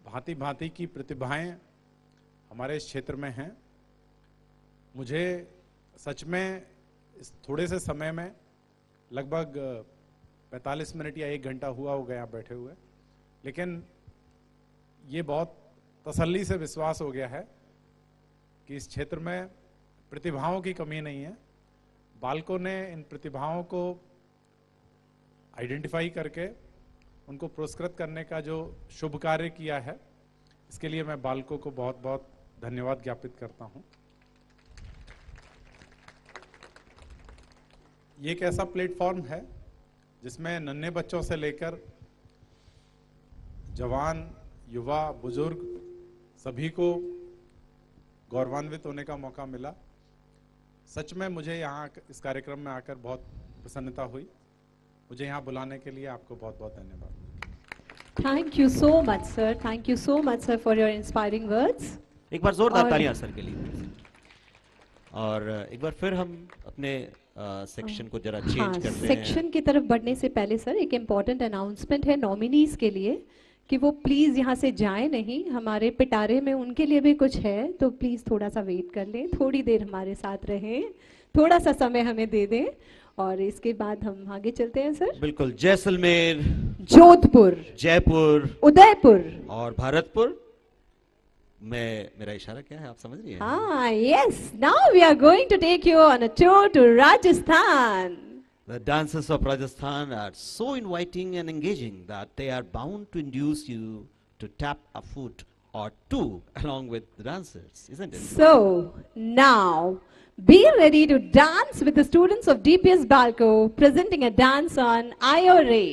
भांति भांति की प्रतिभाएं हमारे इस क्षेत्र में हैं। मुझे सच में इस थोड़े से समय में लगभग 45 मिनट या 1 घंटा हुआ हो गया बैठे हुए, लेकिन ये बहुत तसल्ली से विश्वास हो गया है कि इस क्षेत्र में प्रतिभाओं की कमी नहीं है। बालको ने इन प्रतिभाओं को आइडेंटिफाई करके उनको पुरस्कृत करने का जो शुभ कार्य किया है, इसके लिए मैं बालको को बहुत बहुत धन्यवाद ज्ञापित करता हूं। ये एक ऐसा प्लेटफॉर्म है जिसमें नन्हे बच्चों से लेकर जवान, युवा, बुजुर्ग सभी को गौरवान्वित होने का मौका मिला। सच में मुझे यहाँ इस कार्यक्रम में आकर बहुत प्रसन्नता हुई। मुझे यहाँ बुलाने के लिए आपको बहुत बहुत धन्यवाद। Thank you so much sir, thank you so much sir for your inspiring words. एक बार जोरदार तालियां सर के लिए। और एक बार फिर हम अपने सेक्शन को जरा चेंज करते हैं। सेक्शन की तरफ बढ़ने से पहले सर एक इम्पॉर्टेंट अनाउंसमेंट है नॉमिनीज के लिए कि वो प्लीज यहाँ से जाए नहीं, हमारे पिटारे में उनके लिए भी कुछ है, तो प्लीज थोड़ा सा वेट कर लें, थोड़ी देर हमारे साथ रहें, थोड़ा सा समय हमें दे दें और इसके बाद हम आगे चलते हैं सर। बिल्कुल। जैसलमेर, जोधपुर, जयपुर, उदयपुर और भरतपुर में मेरा इशारा क्या है आप समझ रही हैं? Ah, yes. Now we are going to take you on a tour to Rajasthan. The dancers of Rajasthan are so inviting and engaging that they are bound to induce you to tap a foot or two along with the dancers, isn't it? So, now, be ready to dance with the students of DPS Balco presenting a dance on IORA.